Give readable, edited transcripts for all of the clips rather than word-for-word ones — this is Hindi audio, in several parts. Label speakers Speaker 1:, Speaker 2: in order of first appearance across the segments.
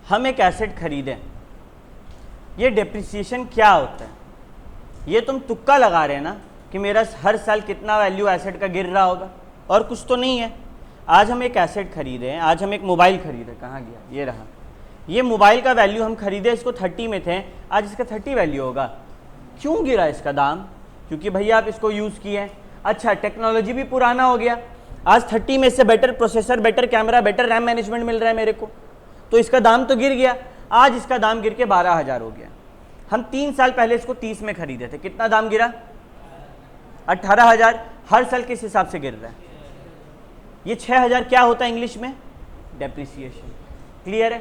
Speaker 1: हम एक एसेट खरीदें, ये डेप्रिसिएशन क्या होता है? ये तुम तुक्का लगा रहे हैं ना कि मेरा हर साल कितना वैल्यू एसेट का गिर रहा होगा, और कुछ तो नहीं है। आज हम एक एसेट खरीदे हैं, आज हम एक मोबाइल खरीदे, कहाँ गया, ये रहा। ये मोबाइल का वैल्यू हम खरीदे, इसको 30 में थे, आज इसका 30 वैल्यू होगा। क्यों गिरा इसका दाम? क्योंकि भैया आप इसको यूज़ किए हैं। अच्छा, टेक्नोलॉजी भी पुराना हो गया, आज 30 में से better processor, better camera, better RAM management मिल रहा है मेरे को, तो इसका दाम तो गिर गया। आज इसका दाम गिर के 12,000 हो गया। हम 3 साल पहले इसको 30 में खरीदे थे, कितना दाम गिरा? 18,000। हर साल किस हिसाब से गिर रहा है? ये 6,000 क्या होता है इंग्लिश में? डेप्रिसिएशन। क्लियर है?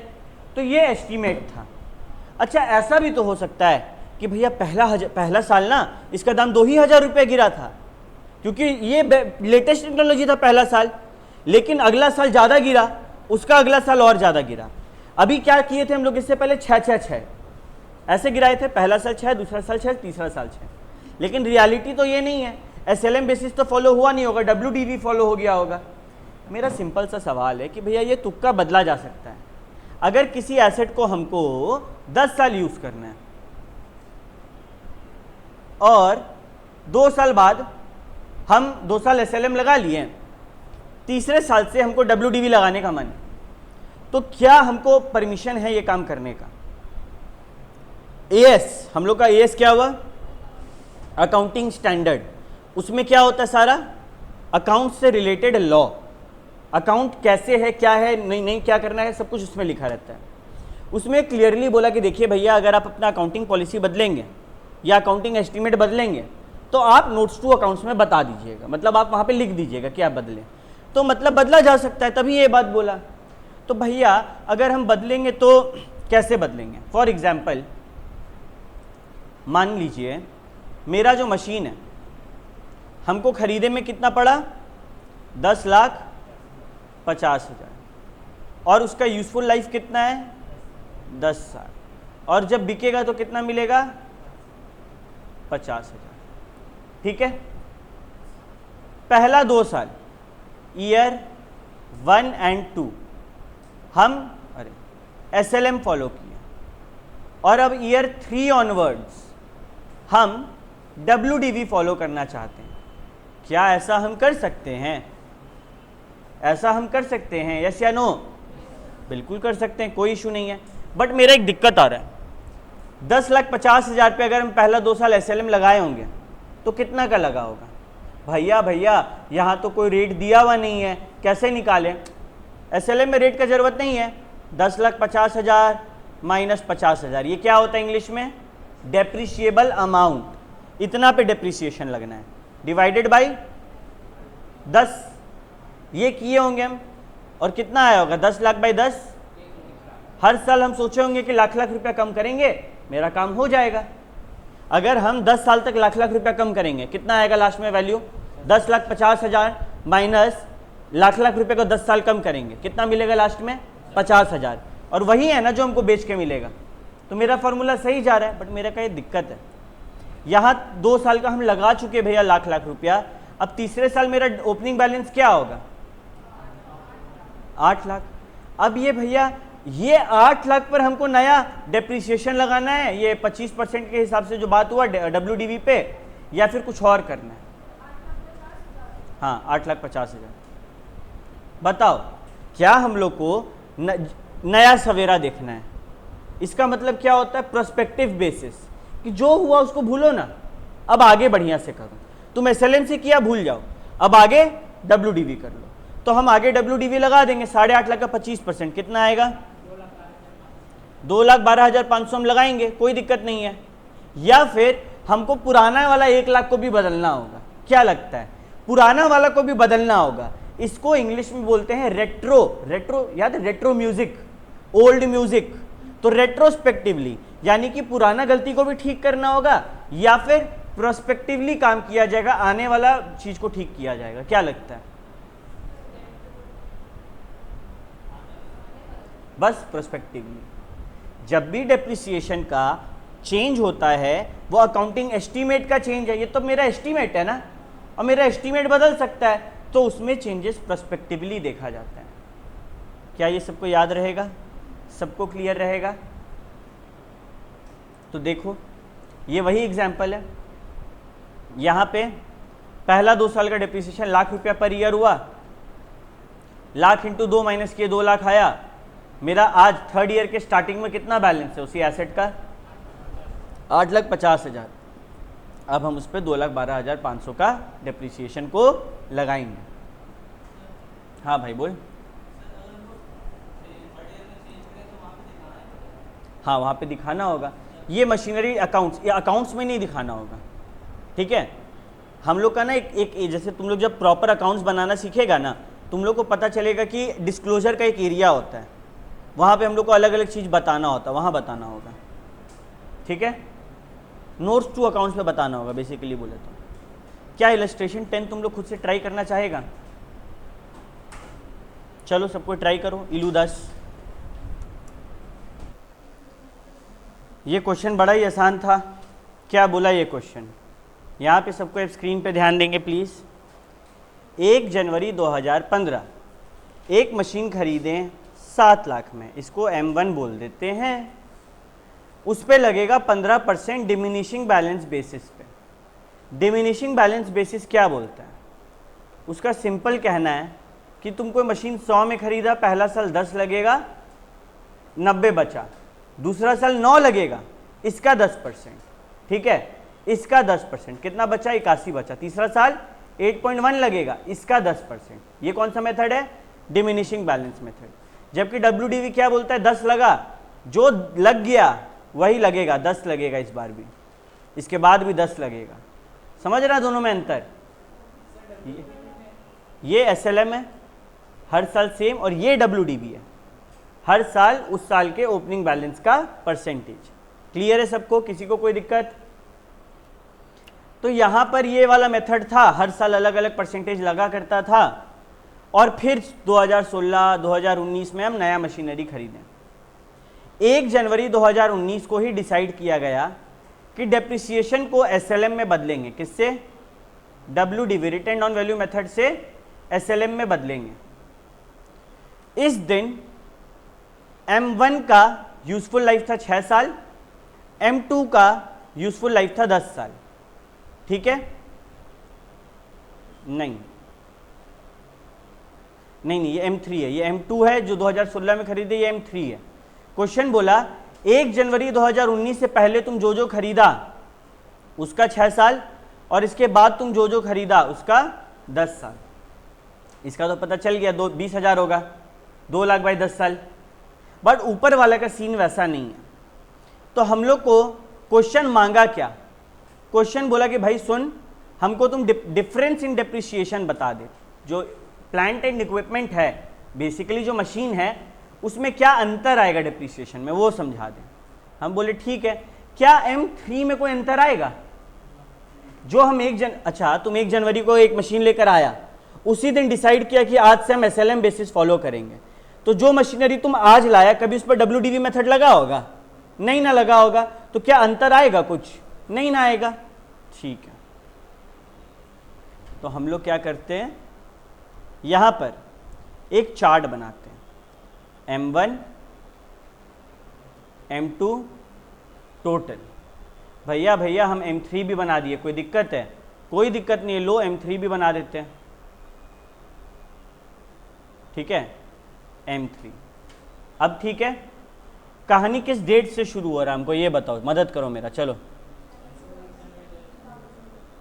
Speaker 1: तो ये एस्टीमेट था। अच्छा, ऐसा भी तो हो सकता है कि भैया पहला साल ना इसका दाम 2,000 रुपये गिरा था, क्योंकि ये लेटेस्ट टेक्नोलॉजी था पहला साल, लेकिन अगला साल ज़्यादा गिरा, उसका अगला साल और ज़्यादा गिरा। अभी क्या किए थे हम लोग इससे पहले? 6 ऐसे गिराए थे, पहला साल 6, दूसरा साल 6, तीसरा साल 6। लेकिन रियलिटी तो ये नहीं है, SLM बेसिस तो फॉलो हुआ नहीं होगा, WDV फॉलो हो गया होगा। मेरा सिंपल सा सवाल है कि भैया ये तुक्का बदला जा सकता है। अगर किसी एसेट को हमको 10 साल यूज़ करना है और 2 साल बाद हम 2 साल SLM लगा लिए, तीसरे साल से हमको WDV लगाने का मन है, तो क्या हमको परमिशन है ये काम करने का? AS, हम लोग का AS क्या हुआ? Accounting standard. उसमें क्या होता है? सारा अकाउंट से रिलेटेड लॉ, अकाउंट कैसे है, क्या है, नहीं क्या करना है, सब कुछ उसमें लिखा रहता है। उसमें क्लियरली बोला कि देखिए भैया, अगर आप अपना अकाउंटिंग पॉलिसी बदलेंगे या अकाउंटिंग एस्टीमेट बदलेंगे तो आप नोट्स टू अकाउंट्स में बता दीजिएगा, मतलब आप वहाँ पे लिख दीजिएगा कि आप बदलें, तो मतलब बदला जा सकता है, तभी ये बात बोला। तो भैया अगर हम बदलेंगे तो कैसे बदलेंगे? फॉर एग्जाम्पल, मान लीजिए मेरा जो मशीन है हमको खरीदे में कितना पड़ा? 10,50,000, और उसका यूजफुल लाइफ कितना है? 10 साल, और जब बिकेगा तो कितना मिलेगा? 50,000। ठीक है, पहला 2 साल, ईयर 1 और 2 हम SLM फॉलो किए, और अब ईयर 3 ऑनवर्ड्स हम WDV फॉलो करना चाहते हैं। क्या ऐसा हम कर सकते हैं? ऐसा हम कर सकते हैं, यस या नो? बिल्कुल कर सकते हैं, कोई इशू नहीं है। बट मेरा एक दिक्कत आ रहा है, 10,50,000 पे अगर हम पहला 2 साल SLM लगाए होंगे तो कितना का लगा होगा? भैया यहाँ तो कोई रेट दिया हुआ नहीं है, कैसे निकालें? SLM में रेट का ज़रूरत नहीं है। 10,50,000 माइनस 50,000, ये क्या होता है इंग्लिश में? Depreciable amount. इतना पे डेप्रिसिएशन लगना है, डिवाइडेड बाई 10। ये किए होंगे हम, और कितना आया होगा? 10 लाख बाई 10। हर साल हम सोचे होंगे कि लाख रुपया कम करेंगे, मेरा काम हो जाएगा। अगर हम 10 साल तक लाख रुपया कम करेंगे, कितना आएगा लास्ट में वैल्यू? 10,50,000 माइनस लाख रुपए को 10 साल कम करेंगे, कितना मिलेगा लास्ट में? 50,000। और वही है ना जो हमको बेच के मिलेगा। तो मेरा फॉर्मूला सही जा रहा है, बट मेरा कहीं दिक्कत है। यहाँ 2 साल का हम लगा चुके भैया लाख रुपया, अब तीसरे साल मेरा ओपनिंग बैलेंस क्या होगा? 8 लाख। अब ये भैया ये 8 लाख पर हमको नया डेप्रिसिएशन लगाना है, ये 25% के हिसाब से जो बात हुआ WDV पे, या फिर कुछ और करना है? हाँ, 8,50,000। बताओ, क्या हम लोग को नया सवेरा देखना है? इसका मतलब क्या होता है? प्रोस्पेक्टिव बेसिस, कि जो हुआ उसको भूलो ना, अब आगे बढ़िया से करो। तुम SLM से किया, भूल जाओ, अब आगे WDV कर लो। तो हम आगे WDV लगा देंगे, 8.5 लाख का 25% कितना आएगा? 2,12,500 हम लगाएंगे, कोई दिक्कत नहीं है। या फिर हमको पुराना वाला 1 लाख को भी बदलना होगा, क्या लगता है? पुराना वाला को भी बदलना होगा। इसको इंग्लिश में बोलते हैं रेट्रो याद है? Retro music, old music. तो रेट्रोस्पेक्टिवली, यानी कि पुराना गलती को भी ठीक करना होगा, या फिर प्रोस्पेक्टिवली काम किया जाएगा, आने वाला चीज को ठीक किया जाएगा। क्या लगता है? बस प्रोस्पेक्टिवली। जब भी डेप्रिसिएशन का चेंज होता है वो अकाउंटिंग एस्टीमेट का चेंज है। ये तो मेरा एस्टीमेट है ना, और मेरा एस्टीमेट बदल सकता है, तो उसमें चेंजेस प्रोस्पेक्टिवली देखा जाता है। क्या ये सबको याद रहेगा? सबको क्लियर रहेगा? तो देखो ये वही एग्जाम्पल है, यहाँ पे पहला 2 साल का डिप्रिसिएशन ₹1,00,000 पर ईयर हुआ, लाख इंटू 2 माइनस किए 2 लाख आया। मेरा आज थर्ड ईयर के स्टार्टिंग में कितना बैलेंस है उसी एसेट का? 8,50,000। अब हम उस पर 2,12,500 का डिप्रिसिएशन को लगाएंगे। हाँ भाई बोल। हाँ वहाँ पे दिखाना होगा, ये मशीनरी अकाउंट्स, ये अकाउंट्स में नहीं दिखाना होगा, ठीक है। हम लोग का ना एक जैसे तुम लोग जब प्रॉपर अकाउंट्स बनाना सीखेगा ना, तुम लोग को पता चलेगा कि डिस्क्लोजर का एक एरिया होता है, वहाँ पे हम लोग को अलग अलग चीज़ बताना होता है, वहाँ बताना होगा, ठीक है। नोट्स टू अकाउंट्स पे बताना होगा बेसिकली बोले तो। क्या इलस्ट्रेशन 10 तुम लोग खुद से ट्राई करना चाहेगा? चलो सबको ट्राई करो। इलू 10। ये क्वेश्चन बड़ा ही आसान था। क्या बोला ये क्वेश्चन? यहाँ पे सबको स्क्रीन पे ध्यान देंगे प्लीज़। 1 जनवरी 2015 एक मशीन खरीदें 7 लाख में, इसको M1 बोल देते हैं। उस पे लगेगा 15% डिमिनिशिंग बैलेंस बेसिस पे। डिमिनिशिंग बैलेंस बेसिस क्या बोलता है? उसका सिंपल कहना है कि तुम कोई मशीन 100 में खरीदा, पहला साल 10 लगेगा, 90 बचा, दूसरा साल 9 लगेगा, इसका 10%, ठीक है, इसका 10%, कितना बचा? 81 बचा। तीसरा साल 8.1 लगेगा, इसका 10%। ये कौन सा मेथड है? Diminishing balance method. जबकि WDV क्या बोलता है? 10 लगा, जो लग गया वही लगेगा, 10 लगेगा इस बार भी, इसके बाद भी 10 लगेगा। समझ रहा दोनों में अंतर? ये SLM है हर साल सेम, और ये WDV है हर साल उस साल के ओपनिंग बैलेंस का परसेंटेज। क्लियर है सबको? किसी को कोई दिक्कत? तो यहां पर ये वाला मेथड था, हर साल अलग अलग परसेंटेज लगा करता था, और फिर 2016 2019 में हम नया मशीनरी खरीदें। 1 जनवरी 2019 को ही डिसाइड किया गया कि डेप्रिसिएशन को SLM में बदलेंगे। किससे? WDV, written on value method से SLM में बदलेंगे। इस दिन M1 का यूजफुल लाइफ था 6 साल, M2 का यूजफुल लाइफ था 10 साल, ठीक है। नहीं, ये M3 है, ये M2 है जो 2016 में खरीदे, ये M3 है। क्वेश्चन बोला 1 जनवरी 2019 से पहले तुम जो जो खरीदा उसका 6 साल, और इसके बाद तुम जो जो खरीदा उसका 10 साल। इसका तो पता चल गया, 20,000 होगा, 2 लाख बाई 10 साल। बट ऊपर वाला का सीन वैसा नहीं है। तो हम लोग को क्वेश्चन मांगा क्या? क्वेश्चन बोला कि भाई सुन, हमको तुम डिफरेंस इन डिप्रिसिएशन बता दे। जो प्लांट एंड इक्विपमेंट है, बेसिकली जो मशीन है, उसमें क्या अंतर आएगा डिप्रिसिएशन में, वो समझा दें। हम बोले ठीक है। क्या M3 में कोई अंतर आएगा? जो हम अच्छा तुम 1 जनवरी को एक मशीन लेकर आया, उसी दिन डिसाइड किया कि आज से हम SLM बेसिस फॉलो करेंगे, तो जो मशीनरी तुम आज लाया, कभी उस पर WDV मेथड लगा होगा? नहीं ना लगा होगा। तो क्या अंतर आएगा? कुछ नहीं ना आएगा, ठीक है। तो हम लोग क्या करते हैं, यहां पर एक चार्ट बनाते हैं, M1 M2 टोटल। भैया हम M3 भी बना दिए, कोई दिक्कत है? कोई दिक्कत नहीं है, लो M3 भी बना देते हैं, ठीक है, M3। अब ठीक है, कहानी किस डेट से शुरू हो रहा है हमको ये बताओ, मदद करो मेरा। चलो,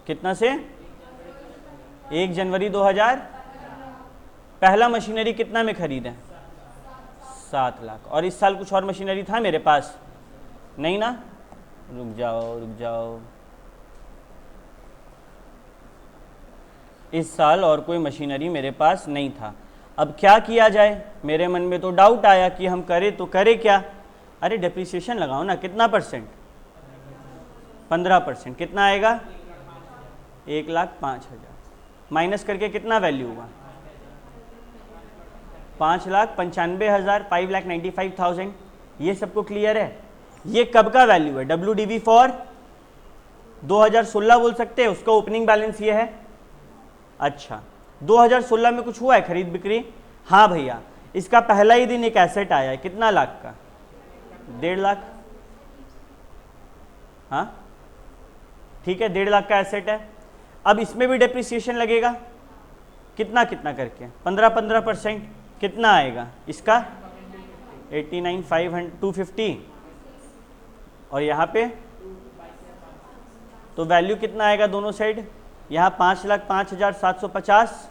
Speaker 1: कितना से? 1 जनवरी 2000। पहला मशीनरी कितना में खरीदें? 7 लाख। और इस साल कुछ और मशीनरी था मेरे पास? नहीं ना? रुक जाओ, इस साल और कोई मशीनरी मेरे पास नहीं था। अब क्या किया जाए? मेरे मन में तो डाउट आया कि हम करें तो करें क्या? अरे डेप्रिसिएशन लगाओ ना। कितना %? 15%। कितना आएगा? 1,05,000 माइनस करके कितना वैल्यू हुआ? 5,95,000, 5,95,000। ये सबको क्लियर है? ये कब का वैल्यू है? WDV फॉर 2016 बोल सकते हैं, उसका ओपनिंग बैलेंस ये है। अच्छा, 2016 में कुछ हुआ है खरीद बिक्री? हाँ भैया, इसका पहला ही दिन एक एसेट आया है, कितना लाख का? 1.5 लाख। हाँ ठीक है, 1.5 लाख का एसेट है। अब इसमें भी डेप्रिसिएशन लगेगा, कितना कितना करके 15% कितना आएगा इसका? 89,500 और यहाँ पे तो वैल्यू कितना आएगा दोनों साइड? यहाँ 5,05,750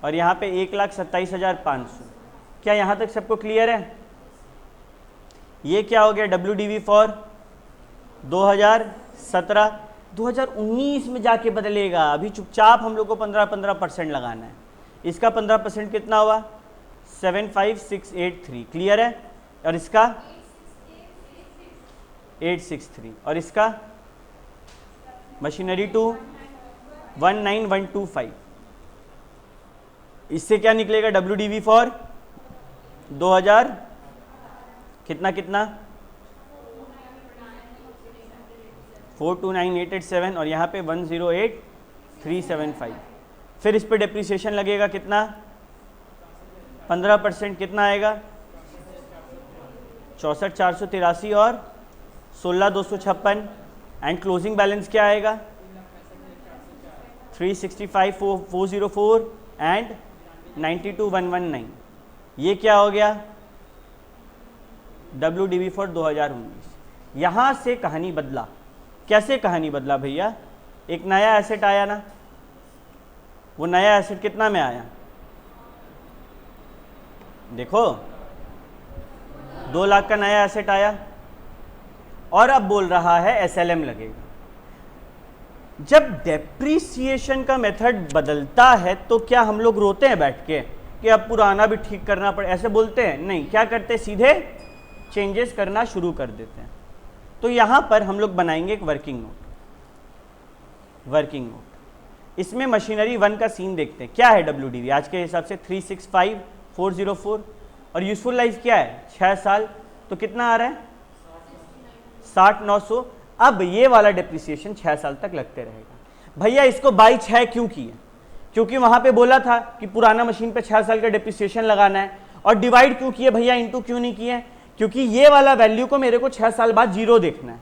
Speaker 1: और यहाँ पे 1,27,500। क्या यहाँ तक सबको क्लियर है? ये क्या हो गया WDV फॉर 2017। 2019 में जाके बदलेगा, अभी चुपचाप हम लोग को 15% लगाना है। इसका 15% कितना हुआ? 75683। क्लियर है? और इसका 863 और इसका मशीनरी 2 19125। इससे क्या निकलेगा WDV फॉर 2000 कितना कितना 429,887 और यहाँ पे 108,375। फिर इस पे डेप्रिसिएशन लगेगा कितना? 15% कितना आएगा? 64,483 और 16,256। एंड क्लोजिंग बैलेंस क्या आएगा? 365,404 एंड 92,119। ये क्या हो गया? WDV for 2019। यहाँ से कहानी बदला। कैसे कहानी बदला भैया? एक नया एसेट आया ना, वो नया एसेट कितना में आया? देखो 2 लाख का नया एसेट आया और अब बोल रहा है SLM लगेगा। जब डेप्रीसिएशन का मेथड बदलता है तो क्या हम लोग रोते हैं बैठ के कि अब पुराना भी ठीक करना पड़े? ऐसे बोलते हैं नहीं, क्या करते? सीधे चेंजेस करना शुरू कर देते हैं। तो यहां पर हम लोग बनाएंगे एक वर्किंग नोट। इसमें मशीनरी 1 का सीन देखते हैं। क्या है WDV आज के हिसाब से? 365,404 और यूजफुल लाइफ क्या है? 6 साल। तो कितना आ रहा है? 60,900। अब ये वाला डेप्रिसिएशन 6 साल तक लगते रहेगा। भैया इसको बाई 6 क्यों किया? क्योंकि वहां पे बोला था कि पुराना मशीन पे 6 साल का डेप्रिसिएशन लगाना है। और डिवाइड क्यों किए भैया? इनटू क्यों नहीं किए? क्योंकि ये वाला वैल्यू को मेरे को 6 साल बाद 0 देखना है।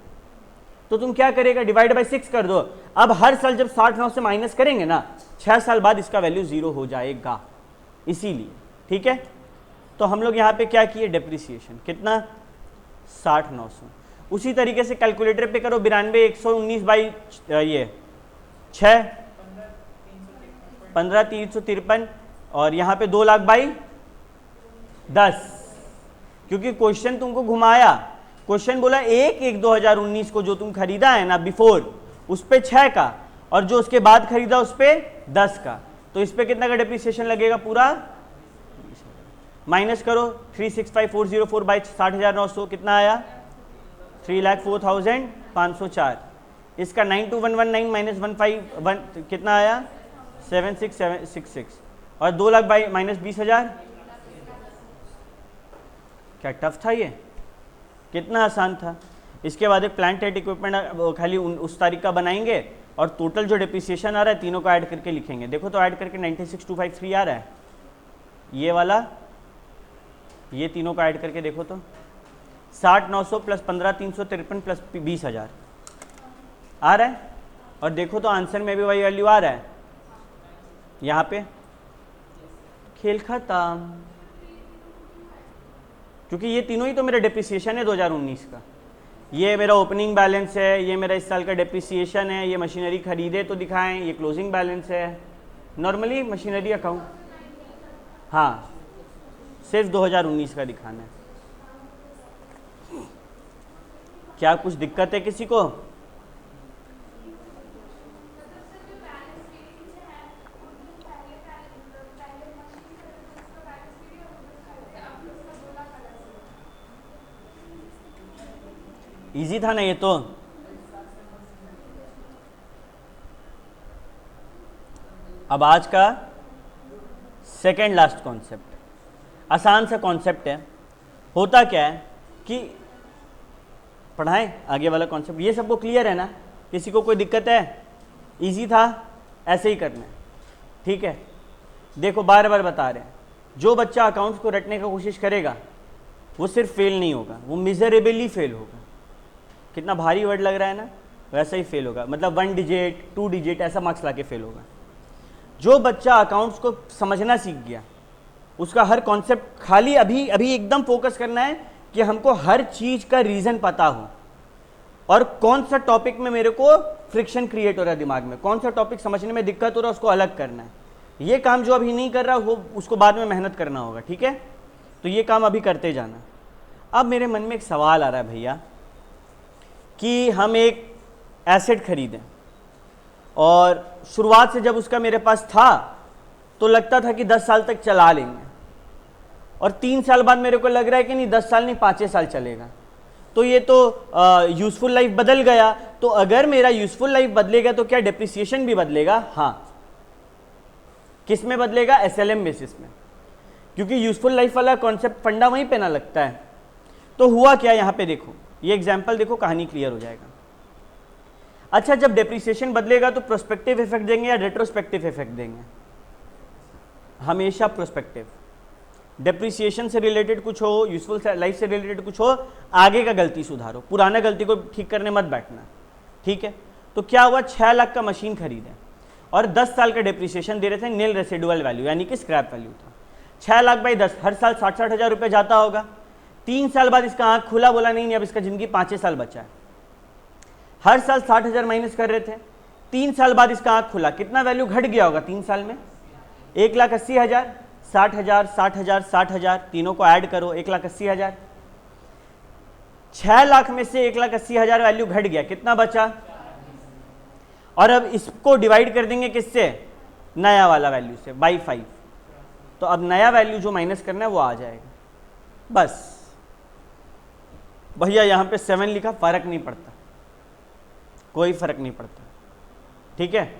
Speaker 1: तो तुम क्या करेगा? डिवाइड बाई 6 कर दो। अब हर साल जब 60,900 से माइनस करेंगे ना, 6 साल बाद इसका वैल्यू 0 हो जाएगा, इसीलिए। ठीक है, तो हम लोग यहाँ पे क्या किए? डेप्रिसिएशन कितना? 60,900। उसी तरीके से कैलकुलेटर पे करो 92,119 बाई ये 6 15,353 और यहाँ पे 2 लाख बाई 10। क्योंकि क्वेश्चन तुमको घुमाया, क्वेश्चन बोला 1/1/2019 को जो तुम खरीदा है ना बिफोर, उस पे 6 का और जो उसके बाद खरीदा उस पे 10 का। तो इस पे कितना का डेप्रिसिएशन लगेगा? पूरा माइनस करो 365,404 बाई 60,900 कितना आया? 3,04,504। इसका 92,119 माइनस 151 कितना आया? 76,766 और 2 लाख बाई माइनस 20,000। क्या टफ था ये? कितना आसान था। इसके बाद एक प्लांट एंड इक्विपमेंट खाली उस तारीख का बनाएंगे और टोटल जो डेप्रिसिएशन आ रहा है तीनों को ऐड करके लिखेंगे। देखो तो ऐड करके 96,253 आ रहा है, ये वाला, ये तीनों को ऐड करके देखो तो 60,900 प्लस 15,353 प्लस 20,000 आ रहा है। और देखो तो आंसर में भी वही वैल्यू आ रहा है। यहाँ पे खेल खत्म, क्योंकि ये तीनों ही तो मेरा डेप्रिसिएशन है 2019 का। ये मेरा ओपनिंग बैलेंस है, ये मेरा इस साल का डेप्रिसिएशन है, ये मशीनरी खरीदे तो दिखाएं, ये क्लोजिंग बैलेंस है। नॉर्मली मशीनरी अकाउंट, हाँ सिर्फ 2019 का दिखाना है। क्या कुछ दिक्कत है किसी को? इजी था ना ये तो। अब आज का सेकेंड लास्ट कॉन्सेप्ट, आसान सा कॉन्सेप्ट है। होता क्या है कि पढ़ाएं आगे वाला कॉन्सेप्ट, ये सबको क्लियर है ना? किसी को कोई दिक्कत है? इजी था, ऐसे ही करना है। ठीक है, देखो बार बार बता रहे हैं, जो बच्चा अकाउंट्स को रटने का कोशिश करेगा वो सिर्फ फेल नहीं होगा, वो मिजरेबली फेल होगा। कितना भारी वर्ड लग रहा है ना, वैसा ही फेल होगा, मतलब 1 डिजिट 2 डिजिट ऐसा मार्क्स लाके फेल होगा। जो बच्चा अकाउंट्स को समझना सीख गया, उसका हर कॉन्सेप्ट खाली अभी अभी एकदम फोकस करना है कि हमको हर चीज का रीजन पता हो और कौन सा टॉपिक में मेरे को फ्रिक्शन क्रिएट हो रहा है दिमाग में, कौन सा टॉपिक समझने में दिक्कत हो रहा है, उसको अलग करना है। ये काम जो अभी नहीं कर रहा वो उसको बाद में मेहनत करना होगा, ठीक है। तो ये काम अभी करते जाना। अब मेरे मन में एक सवाल आ रहा है भैया कि हम एक एसेट खरीदें और शुरुआत से जब उसका मेरे पास था तो लगता था कि 10 साल तक चला लेंगे, और 3 साल बाद मेरे को लग रहा है कि नहीं 10 साल नहीं 5 साल चलेगा, तो ये तो यूजफुल लाइफ बदल गया। तो अगर मेरा यूजफुल लाइफ बदलेगा तो क्या डेप्रिसिएशन भी बदलेगा? हाँ। किस में बदलेगा? एसएलएम बेसिस में, क्योंकि यूजफुल लाइफ वाला कॉन्सेप्ट फंडा वहीं पे ना लगता है। तो हुआ क्या यहाँ पे देखो, ये एग्जाम्पल देखो, कहानी क्लियर हो जाएगा। अच्छा, जब डेप्रिसिएशन बदलेगा तो प्रोस्पेक्टिव इफेक्ट देंगे या रेट्रोस्पेक्टिव इफेक्ट देंगे? हमेशा प्रोस्पेक्टिव। डेप्रिसिएशन से रिलेटेड कुछ हो, यूजफुल लाइफ से रिलेटेड कुछ हो, आगे का गलती सुधारो, पुराना गलती को ठीक करने मत बैठना, ठीक है। तो क्या हुआ, 6 लाख का मशीन खरीदे और 10 साल का डेप्रिसिएशन दे रहे थे, नील रेसिडुअल वैल्यू यानी कि स्क्रैप वैल्यू था। 6 लाख बाई 10, हर साल 60-60 हज़ार रुपये जाता होगा। 3 साल बाद इसका आंख खुला, बोला नहीं अब इसका जिंदगी 5 साल बचा है। हर साल 60 हज़ार माइनस कर रहे थे, 3 साल बाद इसका आंख खुला, कितना वैल्यू घट गया होगा 3 साल में? 1,80,000, 60,000, 60,000, 60,000, तीनों को ऐड करो, 1,80,000। 6 लाख में से 1,80,000 वैल्यू घट गया, कितना बचा? और अब इसको डिवाइड कर देंगे किससे? नया वाला वैल्यू से, बाई 5। तो अब नया वैल्यू जो माइनस करना है वो आ जाएगा। बस भैया यहाँ पे 7 लिखा, फर्क नहीं पड़ता, कोई फर्क नहीं पड़ता, ठीक है।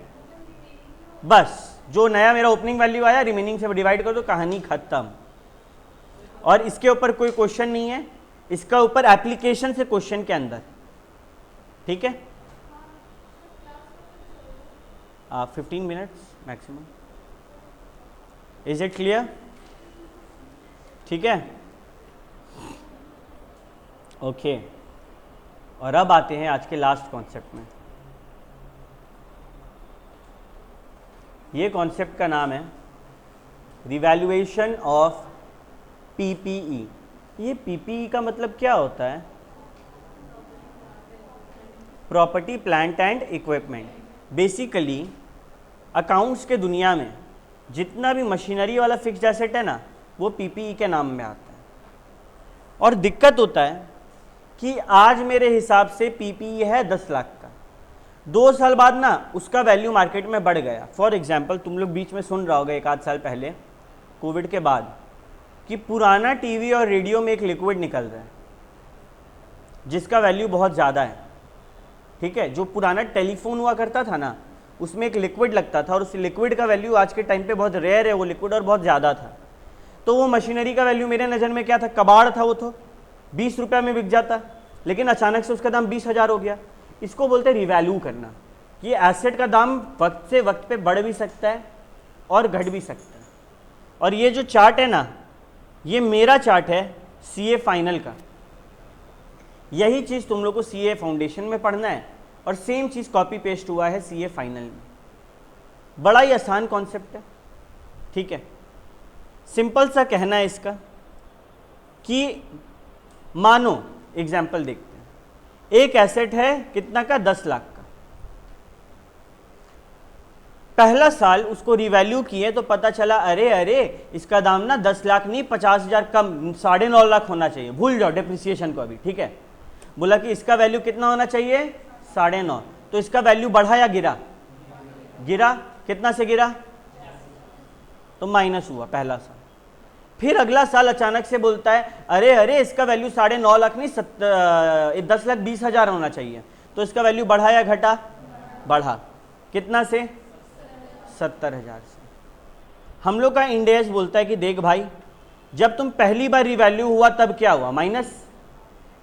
Speaker 1: बस जो नया मेरा ओपनिंग वैल्यू आया रिमेनिंग से डिवाइड कर दो, कहानी खत्म। और इसके ऊपर कोई क्वेश्चन नहीं है, इसका ऊपर एप्लीकेशन से क्वेश्चन के अंदर, ठीक है। 15 minutes maximum. Is it clear? ठीक है, ओके। और अब आते हैं आज के लास्ट कॉन्सेप्ट में। ये कॉन्सेप्ट का नाम है रिवैल्यूएशन ऑफ पीपीई। ये पीपीई का मतलब क्या होता है? Property plant and equipment. Basically accounts के दुनिया में जितना भी मशीनरी वाला फिक्स्ड एसेट है ना, वो पीपीई के नाम में आता है। और दिक्कत होता है कि आज मेरे हिसाब से पीपीई है 10 लाख का, 2 साल बाद ना उसका वैल्यू मार्केट में बढ़ गया। फॉर एग्जांपल तुम लोग बीच में सुन रहा होगा 1 आध साल पहले कोविड के बाद कि पुराना टीवी और रेडियो में एक लिक्विड निकल रहा है जिसका वैल्यू बहुत ज़्यादा है, ठीक है। जो पुराना टेलीफोन हुआ करता था ना, उसमें एक लिक्विड लगता था और उस लिक्विड का वैल्यू आज के टाइम पे बहुत रेयर है वो लिक्विड, और बहुत ज़्यादा था। तो वो मशीनरी का वैल्यू मेरे नज़र में क्या था? कबाड़ था। वो तो 20 रुपये में बिक जाता, लेकिन अचानक से उसका दाम 20,000 हो गया। इसको बोलते हैं रिवैल्यू करना। ये एसेट का दाम वक्त से वक्त पे बढ़ भी सकता है और घट भी सकता है। और ये जो चार्ट है ना, ये मेरा चार्ट है सीए फाइनल का। यही चीज़ तुम लोग को सीए फाउंडेशन में पढ़ना है और सेम चीज़ कॉपी पेस्ट हुआ है सीए फाइनल में। बड़ा ही आसान कॉन्सेप्ट है, ठीक है। सिंपल सा कहना है इसका कि मानो एग्जाम्पल देखते हैं, एक एसेट है कितना का? 10 लाख का। पहला साल उसको रिवैल्यू किए तो पता चला अरे इसका दाम ना 10 लाख नहीं 50,000 कम 9.5 लाख होना चाहिए। भूल जाओ डेप्रिसिएशन को अभी, ठीक है। बोला कि इसका वैल्यू कितना होना चाहिए? 9.5। तो इसका वैल्यू बढ़ा या गिरा? गिरा। कितना से गिरा? तो माइनस हुआ पहला साल। फिर अगला साल अचानक से बोलता है अरे इसका वैल्यू 9.5 लाख नहीं 10,20,000 होना चाहिए। तो इसका वैल्यू बढ़ा या घटा? बढ़ा। कितना से? 70,000 से। हम लोग का इंडेस बोलता है कि देख भाई, जब तुम पहली बार रिवैल्यू हुआ तब क्या हुआ? माइनस।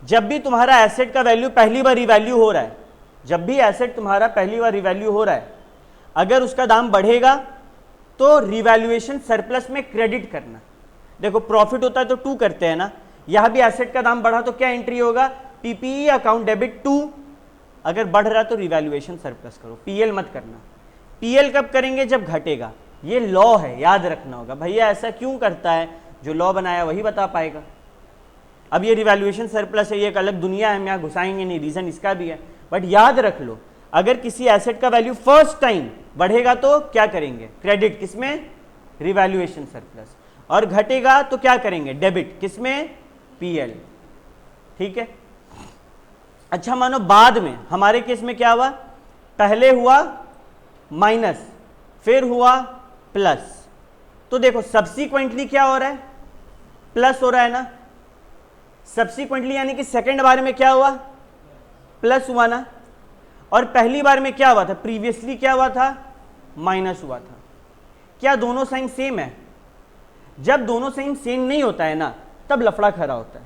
Speaker 1: जब भी तुम्हारा एसेट का वैल्यू पहली बार रिवैल्यू हो रहा है, जब भी एसेट तुम्हारा पहली बार रिवैल्यू हो रहा है, अगर उसका दाम बढ़ेगा तो रिवैल्यूएशन सरप्लस में क्रेडिट करना। देखो प्रॉफिट होता है तो 2 करते हैं ना, यहां भी एसेट का दाम बढ़ा तो क्या एंट्री होगा, पीपीई अकाउंट डेबिट 2, अगर बढ़ रहा तो रिवैल्यूएशन सरप्लस करो, पीएल मत करना। पीएल कब करेंगे, जब घटेगा। ये लॉ है, याद रखना होगा। भैया ऐसा क्यों करता है, जो लॉ बनाया वही बता पाएगा। अब ये रिवैल्यूएशन सरप्लस है, ये एक अलग दुनिया है, हम यहाँ घुसाएंगे नहीं, रीजन इसका भी है, बट याद रख लो अगर किसी एसेट का वैल्यू फर्स्ट टाइम बढ़ेगा तो क्या करेंगे, क्रेडिट किसमें, रिवैल्यूएशन सरप्लस, और घटेगा तो क्या करेंगे, डेबिट किसमें, पीएल। ठीक है। अच्छा मानो बाद में हमारे केस में क्या हुआ, पहले हुआ माइनस फिर हुआ प्लस, तो देखो सब्सीक्वेंटली क्या हो रहा है, प्लस हो रहा है ना, सब्सीक्वेंटली यानी कि सेकंड बार में क्या हुआ, प्लस हुआ ना, और पहली बार में क्या हुआ था, प्रीवियसली क्या हुआ था, माइनस हुआ था। क्या दोनों साइन सेम है, जब दोनों साइन सेम नहीं होता है ना तब लफड़ा खड़ा होता है।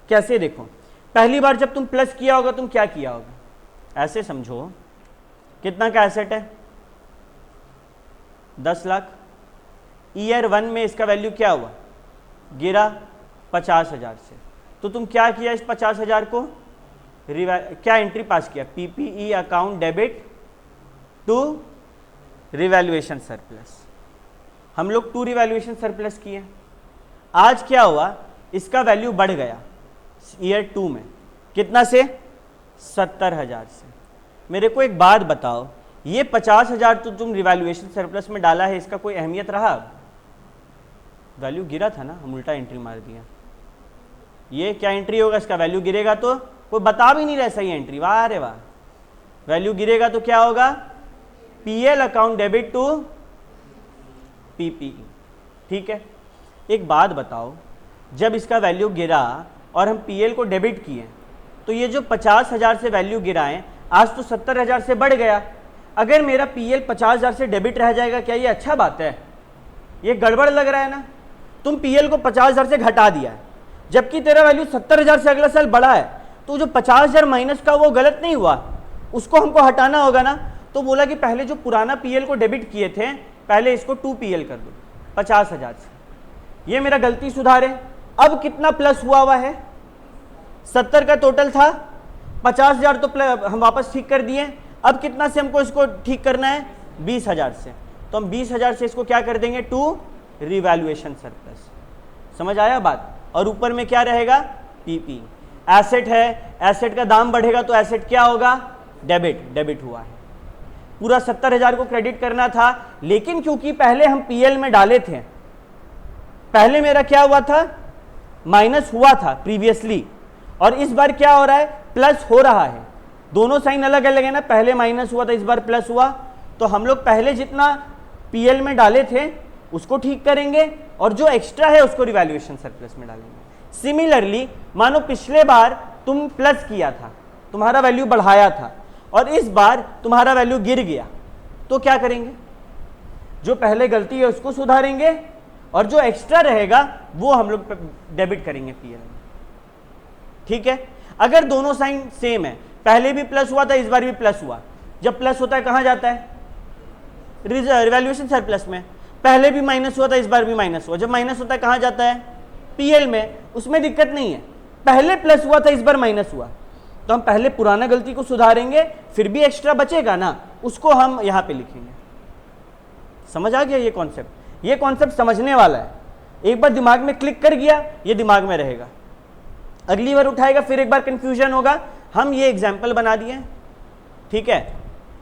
Speaker 1: कैसे, देखो पहली बार जब तुम प्लस किया होगा तुम क्या किया होगा, ऐसे समझो कितना का एसेट है, 10 लाख, ईयर 1 में इसका वैल्यू क्या हुआ, गिरा 50,000 से, तो तुम क्या किया, इस 50,000 को क्या एंट्री पास किया, PPE account debit to revaluation surplus. हम लोग टू रिवैल्यूएशन सरप्लस किए। आज क्या हुआ, इसका वैल्यू बढ़ गया ईयर 2 में, कितना से, 70,000 से। मेरे को एक बात बताओ, ये 50,000 तो तुम रिवैल्यूएशन सरप्लस में डाला है, इसका कोई अहमियत रहा, वैल्यू गिरा था ना, हम उल्टा एंट्री मार दिया। ये क्या एंट्री होगा, इसका वैल्यू गिरेगा तो कोई बता भी नहीं रहा सही एंट्री, वाह रे वाह, वैल्यू गिरेगा तो क्या होगा, PL account debit to PPE. ठीक है। एक बात बताओ, जब इसका वैल्यू गिरा और हम पीएल को डेबिट किए तो ये जो 50,000 से वैल्यू गिराएं, आज तो 70,000 से बढ़ गया। अगर मेरा पीएल 50,000 से डेबिट रह जाएगा, क्या ये अच्छा बात है, ये गड़बड़ लग रहा है ना। तुम पीएल को 50,000 से घटा दिया है, जबकि तेरा वैल्यू 70,000 से अगला साल बढ़ा है, तो जो 50,000 माइनस का वो गलत नहीं हुआ, उसको हमको हटाना होगा ना। तो बोला कि पहले जो पुराना पीएल को डेबिट किए थे, पहले इसको 2 पीएल कर दो 50,000 से, ये मेरा गलती सुधार है। अब कितना प्लस हुआ है, 70 का टोटल था, 50,000 तो हम वापस ठीक कर दिए। अब कितना से हमको इसको ठीक करना है, 20,000 से, तो हम 20,000 से इसको क्या कर देंगे, टू रिवैल्यूएशन सरप्लस। समझ आया बात। और ऊपर में क्या रहेगा, पीपी। एसेट है, एसेट का दाम बढ़ेगा तो एसेट क्या होगा, डेबिट, डेबिट हुआ है। पूरा 70,000 को क्रेडिट करना था, लेकिन क्योंकि पहले हम पीएल में डाले थे, पहले मेरा क्या हुआ था, माइनस हुआ था प्रीवियसली, और इस बार क्या हो रहा है, प्लस हो रहा है। दोनों साइन अलग अलग है ना, पहले माइनस हुआ था, इस बार प्लस हुआ, तो हम लोग पहले जितना पीएल में डाले थे उसको ठीक करेंगे, और जो एक्स्ट्रा है उसको रिवैल्यूएशन सरप्लस में डालेंगे। सिमिलरली मानो पिछले बार तुम प्लस किया था, तुम्हारा वैल्यू बढ़ाया था, और इस बार तुम्हारा वैल्यू गिर गया, तो क्या करेंगे, जो पहले गलती है उसको सुधारेंगे, और जो एक्स्ट्रा रहेगा वो हम लोग डेबिट करेंगे पीएल में। ठीक है। अगर दोनों साइन सेम है, पहले भी प्लस हुआ था, इस बार भी प्लस हुआ, जब प्लस होता है कहां जाता है, रिवैल्यूएशन सरप्लस में। पहले भी माइनस हुआ था, इस बार भी माइनस हुआ, जब माइनस होता है कहां जाता है, पीएल में। उसमें दिक्कत नहीं है, पहले प्लस हुआ था, इस बार माइनस हुआ, तो हम पहले पुराना गलती को सुधारेंगे, फिर भी एक्स्ट्रा बचेगा ना, उसको हम यहां पे लिखेंगे। समझ आ गया ये कॉन्सेप्ट, ये कॉन्सेप्ट समझने वाला है, एक बार दिमाग में क्लिक कर गया ये दिमाग में रहेगा, अगली बार उठाएगा फिर एक बार कंफ्यूजन होगा। हम ये एग्जाम्पल बना दिए, ठीक है,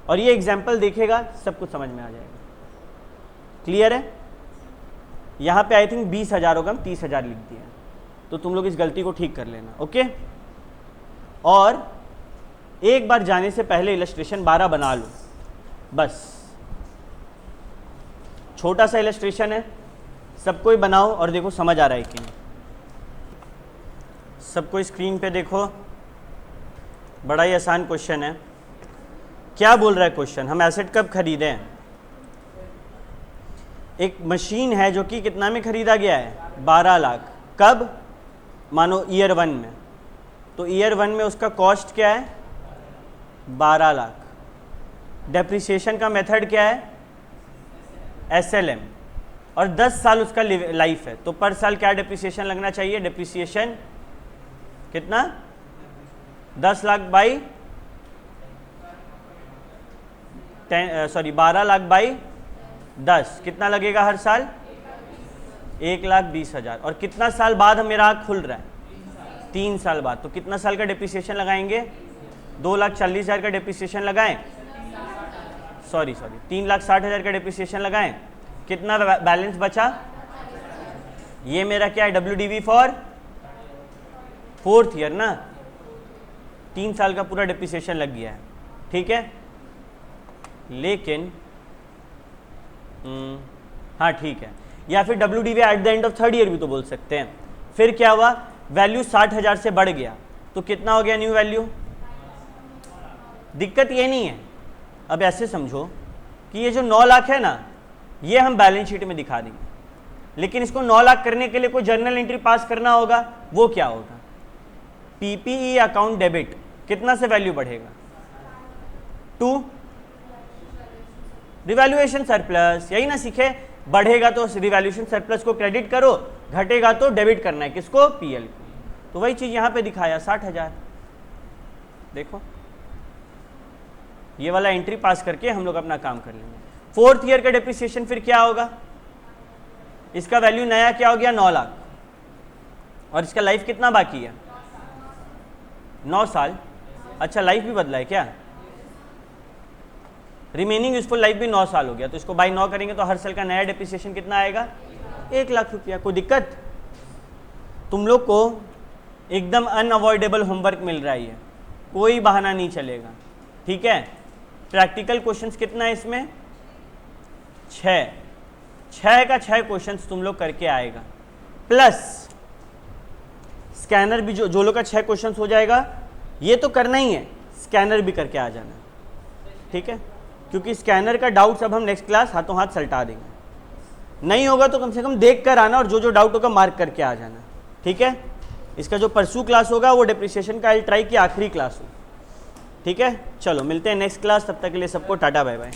Speaker 1: और ये एग्जाम्पल देखेगा सब कुछ समझ में आ जाएगा। क्लियर है। यहां पे आई थिंक 20,000 होगा, हम 30,000 लिख दिए, तो तुम लोग इस गलती को ठीक कर लेना। ओके। और एक बार जाने से पहले इलस्ट्रेशन 12 बना लो, बस छोटा सा इलस्ट्रेशन है, सबको ही बनाओ और देखो समझ आ रहा है कि नहीं। सबको स्क्रीन पे देखो, बड़ा ही आसान क्वेश्चन है। क्या बोल रहा है क्वेश्चन, हम एसेट कब खरीदें। एक मशीन है जो कि कितना में खरीदा गया है, 12 लाख। कब, मानो ईयर 1 में, तो ईयर 1 में उसका कॉस्ट क्या है, 12 लाख। डेप्रिसिएशन का मेथड क्या है, SLM। और 10 साल उसका लाइफ है, तो पर साल क्या डिप्रिसिएशन लगना चाहिए? डिप्रिसिएशन कितना? 10 लाख बाई 12 लाख बाई 10, कितना लगेगा हर साल? 1,20,000। और कितना साल बाद मेरा आँख खुल रहा है? 3 साल बाद। तो कितना साल का डिप्रिसिएशन लगाएंगे? 2,40,000 का डिप्रिसिएशन लगाएं, सॉरी 3,60,000 का डिप्रिसिएशन लगाएं। कितना बैलेंस बचा? ये मेरा क्या है? WDV फॉर 4th ईयर ना, 3 साल का पूरा डिप्रिसिएशन लग गया है, ठीक है। लेकिन हाँ ठीक है, या फिर WDV at the end of 3rd year भी तो बोल सकते हैं। फिर क्या हुआ? वैल्यू 60,000 से बढ़ गया, तो कितना हो गया न्यू वैल्यू? दिक्कत ये नहीं है, अब ऐसे समझो कि ये जो 9 लाख है ना, ये हम बैलेंस शीट में दिखा देंगे, लेकिन इसको 9 लाख करने के लिए कोई जर्नल एंट्री पास करना होगा। वो क्या होगा? PPE अकाउंट डेबिट, कितना से वैल्यू बढ़ेगा? 2 रिवैल्यूएशन सरप्लस, यही ना सीखे? बढ़ेगा तो रिवैल्यूएशन सरप्लस को क्रेडिट करो, घटेगा तो डेबिट करना है, किसको? PL को। तो वही चीज यहां पे दिखाया 60,000। देखो ये वाला एंट्री पास करके हम लोग अपना काम कर लेंगे। 4th ईयर का डिप्रिसिएशन फिर क्या होगा? इसका वैल्यू नया क्या हो गया? 9 लाख, और इसका लाइफ कितना बाकी है? 9 साल। अच्छा लाइफ भी बदला है क्या? रिमेनिंग यूजफुल लाइफ भी 9 साल हो गया, तो इसको बाई 9 करेंगे तो हर साल का नया डिप्रिसिएशन कितना आएगा? 1 लाख रुपया। कोई दिक्कत? तुम लोग को एकदम अनअवॉइडेबल होमवर्क मिल रहा है, कोई बहाना नहीं चलेगा, ठीक है। प्रैक्टिकल क्वेश्चंस कितना है इसमें? 6 का 6 क्वेश्चंस तुम लोग करके आएगा, प्लस स्कैनर भी, जो लोग का 6 क्वेश्चंस हो जाएगा, ये तो करना ही है, स्कैनर भी करके आ जाना, ठीक है। क्योंकि स्कैनर का डाउट्स अब हम नेक्स्ट क्लास हाथों हाथ सल्टा देंगे। नहीं होगा तो कम से कम देख कर आना, और जो डाउट होगा मार्क करके आ जाना, ठीक है। इसका जो परसू क्लास होगा वो डिप्रिसिएशन का आई ट्राई की आखिरी क्लास हो, ठीक है। चलो मिलते हैं नेक्स्ट क्लास, तब तक के लिए सबको टाटा बाय बाय।